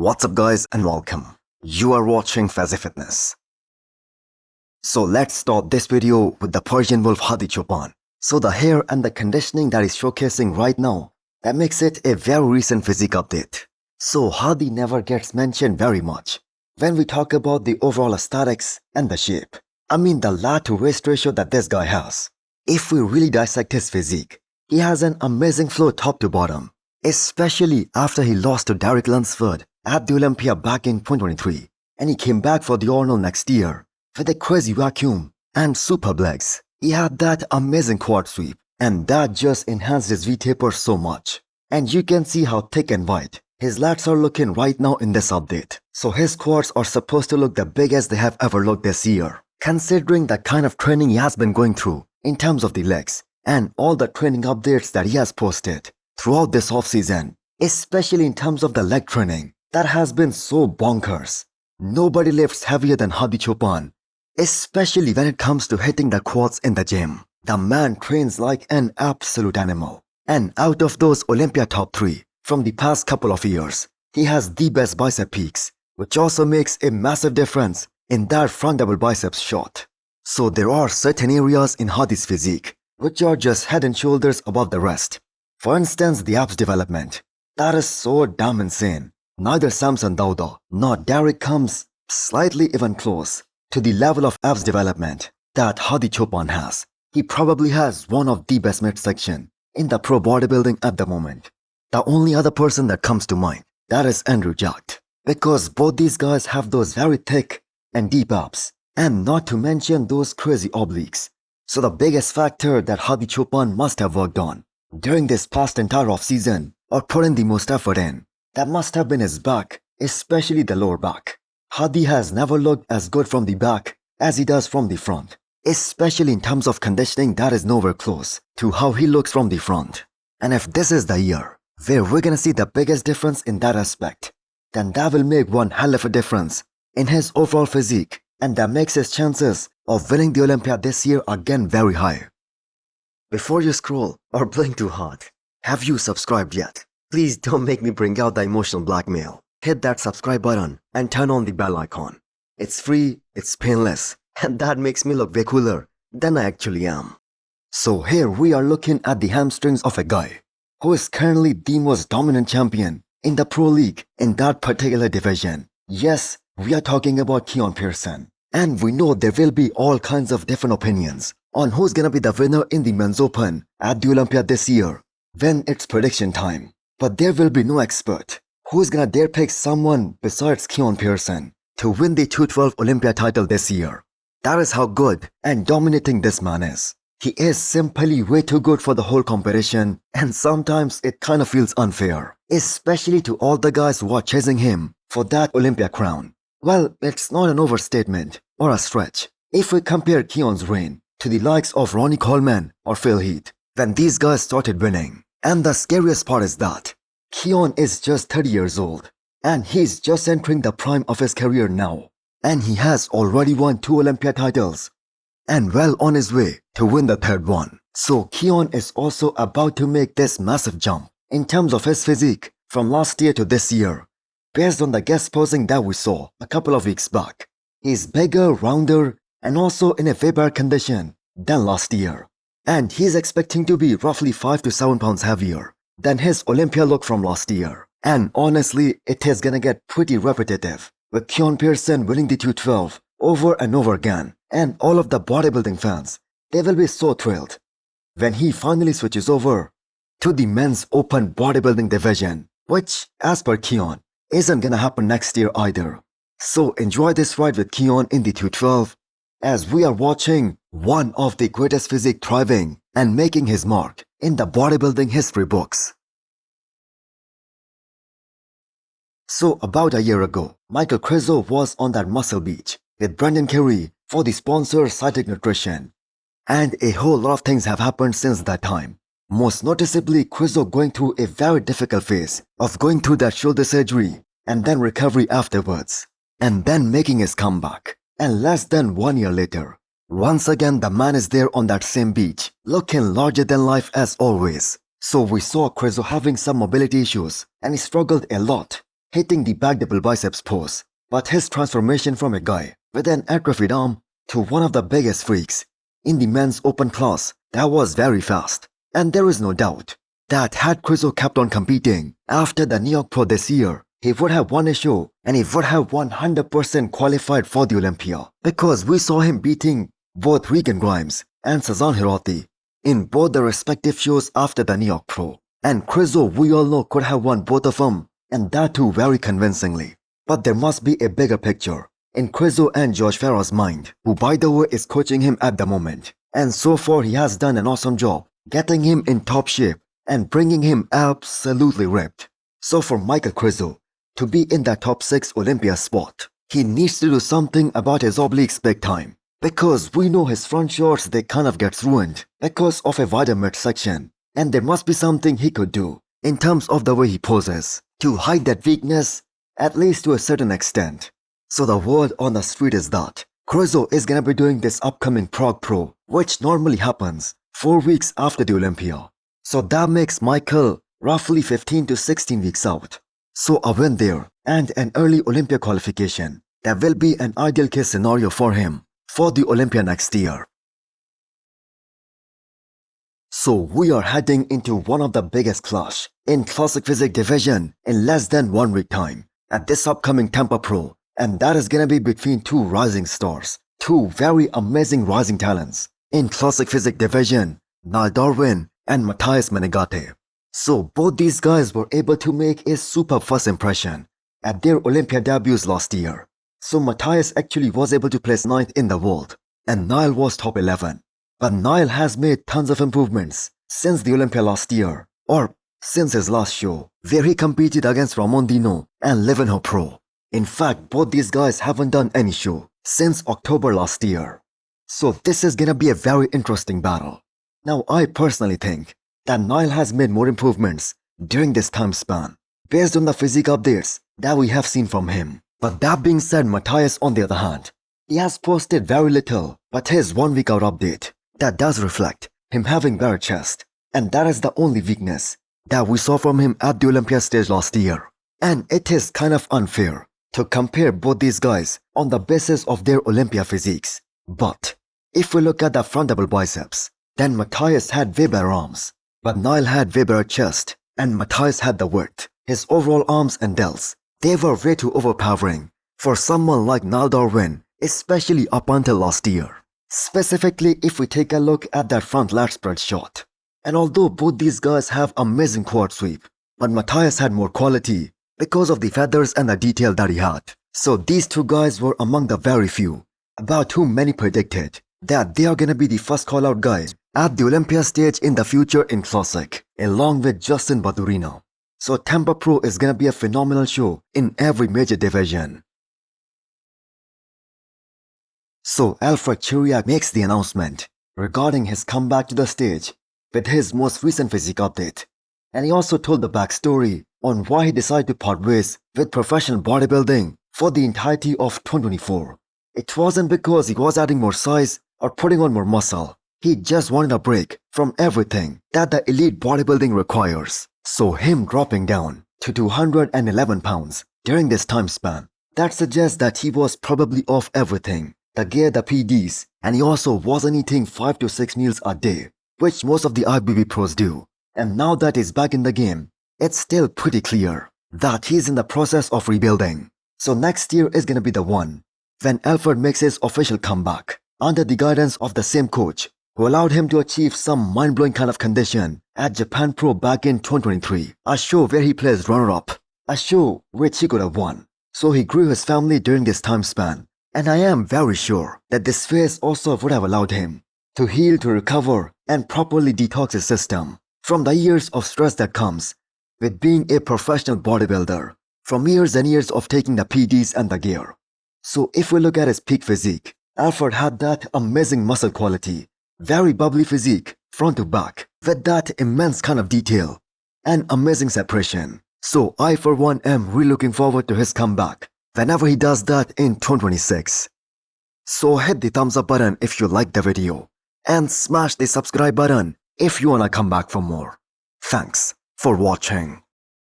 What's up guys and welcome. You are watching Fazi Fitness. So let's start this video with the Persian Wolf Hadi Chopan. So the hair and the conditioning that is showcasing right now, that makes it a very recent physique update. So Hadi never gets mentioned very much when we talk about the overall aesthetics and the shape. I mean the lat to waist ratio that this guy has. If we really dissect his physique, he has an amazing flow top to bottom, especially after he lost to Derek Lunsford at the Olympia back in 2023, and he came back for the Arnold next year with a crazy vacuum and superb legs. He had that amazing quad sweep, and that just enhanced his V-taper so much. And you can see how thick and wide his lats are looking right now in this update. So his quads are supposed to look the biggest they have ever looked this year, considering the kind of training he has been going through in terms of the legs and all the training updates that he has posted throughout this offseason, especially in terms of the leg training. That has been so bonkers. Nobody lifts heavier than Hadi Chopan, especially when it comes to hitting the quads in the gym. The man trains like an absolute animal. And out of those Olympia top 3 from the past couple of years, he has the best bicep peaks, which also makes a massive difference in that front double biceps shot. So there are certain areas in Hadi's physique which are just head and shoulders above the rest. For instance, the abs development. That is so damn insane. Neither Samson Dauda nor Derek comes slightly even close to the level of abs development that Hadi Chopan has. He probably has one of the best midsection in the pro bodybuilding at the moment. The only other person that comes to mind, that is Andrew Jacked, because both these guys have those very thick and deep abs, and not to mention those crazy obliques. So the biggest factor that Hadi Chopan must have worked on during this past entire off-season, or put in the most effort in, that must have been his back, especially the lower back. Hadi has never looked as good from the back as he does from the front, especially in terms of conditioning. That is nowhere close to how he looks from the front. And if this is the year where we're gonna see the biggest difference in that aspect, then that will make one hell of a difference in his overall physique, and that makes his chances of winning the Olympia this year again very high. Before you scroll or blink too hard, have you subscribed yet? Please don't make me bring out the emotional blackmail. Hit that subscribe button and turn on the bell icon. It's free, it's painless, and that makes me look way cooler than I actually am. So here we are looking at the hamstrings of a guy who is currently the most dominant champion in the pro league in that particular division. Yes, we are talking about Keone Pearson. And we know there will be all kinds of different opinions on who's gonna be the winner in the men's open at the Olympia this year when it's prediction time. But there will be no expert who's gonna dare pick someone besides Keone Pearson to win the 212 Olympia title this year. That is how good and dominating this man is. He is simply way too good for the whole competition, and sometimes it kind of feels unfair, especially to all the guys who are chasing him for that Olympia crown. Well, it's not an overstatement or a stretch if we compare Keone's reign to the likes of Ronnie Coleman or Phil Heath when these guys started winning. And the scariest part is that Keone is just 30 years old, and he's just entering the prime of his career now. And he has already won 2 Olympia titles, and well on his way to win the 3rd one. So Keone is also about to make this massive jump in terms of his physique from last year to this year. Based on the guest posing that we saw a couple of weeks back, he's bigger, rounder, and also in a way better condition than last year. And he's expecting to be roughly 5 to 7 pounds heavier than his Olympia look from last year. And honestly, it is gonna get pretty repetitive with Keone Pearson winning the 212 over and over again. And all of the bodybuilding fans, they will be so thrilled when he finally switches over to the men's open bodybuilding division, which, as per Keone, isn't gonna happen next year either. So enjoy this ride with Keone in the 212 as we are watching one of the greatest physique thriving and making his mark in the bodybuilding history books. So about a year ago, Michael Krizo was on that muscle beach with Brendan Carey for the sponsor Cytic Nutrition. And a whole lot of things have happened since that time. Most noticeably, Krizo going through a very difficult phase of going through that shoulder surgery and then recovery afterwards, and then making his comeback. And less than 1 year later, once again the man is there on that same beach, looking larger than life as always. So we saw Krizo having some mobility issues, and he struggled a lot hitting the back double biceps pose. But his transformation from a guy with an atrophied arm to one of the biggest freaks in the men's open class, that was very fast. And there is no doubt that had Krizo kept on competing after the New York Pro this year, he would have won a show and he would have 100% qualified for the Olympia, because we saw him beating both Regan Grimes and Sazan Hiroti in both the respective shows after the New York Pro. And Krizo, we all know, could have won both of them, and that too very convincingly. But there must be a bigger picture in Krizo and Josh Farah's mind, who by the way is coaching him at the moment. And so far he has done an awesome job getting him in top shape and bringing him absolutely ripped. So for Michael Krizo to be in that top 6 Olympia spot, he needs to do something about his obliques big time. Because we know his front shorts, they kind of gets ruined because of a wider midsection. And there must be something he could do in terms of the way he poses to hide that weakness, at least to a certain extent. So the word on the street is that Krizo is gonna be doing this upcoming Prague Pro, which normally happens 4 weeks after the Olympia. So that makes Michael roughly 15 to 16 weeks out. So a win there and an early Olympia qualification, that will be an ideal case scenario for him for the Olympia next year. So we are heading into one of the biggest clash in classic physique division in less than 1 week time at this upcoming Tampa Pro, and that is gonna be between 2 rising stars, 2 very amazing rising talents in classic physique division, Niall Darwin and Matias Managate. So both these guys were able to make a superb first impression at their Olympia debuts last year. So Matias actually was able to place 9th in the world and Niall was top 11. But Niall has made tons of improvements since the Olympia last year, or since his last show, where he competed against Ramon Dino and Levenho Pro. In fact, both these guys haven't done any show since October last year. So this is gonna be a very interesting battle. Now I personally think that Niall has made more improvements during this time span, based on the physique updates that we have seen from him. But that being said, Matias on the other hand, he has posted very little, but his 1 week out update, that does reflect him having better chest, and that is the only weakness that we saw from him at the Olympia stage last year. And it is kind of unfair to compare both these guys on the basis of their Olympia physiques. But if we look at the front double biceps, then Matias had way better arms, but Niall had way better chest, and Matias had the width. His overall arms and delts, they were way too overpowering for someone like Niall Darwin, especially up until last year. Specifically if we take a look at that front lat spread shot. And although both these guys have amazing quad sweep, but Matias had more quality because of the feathers and the detail that he had. So these 2 guys were among the very few about whom many predicted that they are gonna be the first call out guys at the Olympia stage in the future in Classic, along with Justin Badurino. So Tampa Pro is gonna be a phenomenal show in every major division. So Alfred Churia makes the announcement regarding his comeback to the stage with his most recent physique update. And he also told the backstory on why he decided to part ways with professional bodybuilding for the entirety of 2024. It wasn't because he was adding more size or putting on more muscle. He just wanted a break from everything that the elite bodybuilding requires. So him dropping down to 211 pounds during this time span, that suggests that he was probably off everything. The gear, the PDs, and he also wasn't eating 5 to 6 meals a day, which most of the IBB pros do. And now that he's back in the game, it's still pretty clear that he's in the process of rebuilding. So next year is gonna be the one when Alfred makes his official comeback under the guidance of the same coach who allowed him to achieve some mind-blowing kind of condition at Japan Pro back in 2023, a show where he placed runner-up, a show which he could have won. So he grew his family during this time span. And I am very sure that this phase also would have allowed him to heal, to recover, and properly detox his system from the years of stress that comes with being a professional bodybuilder, from years and years of taking the PDs and the gear. So if we look at his peak physique, Alfred had that amazing muscle quality, very bubbly physique, front to back, with that immense kind of detail and amazing separation. So I for one am really looking forward to his comeback whenever he does that in 2026. So hit the thumbs up button if you liked the video and smash the subscribe button if you wanna come back for more. Thanks for watching.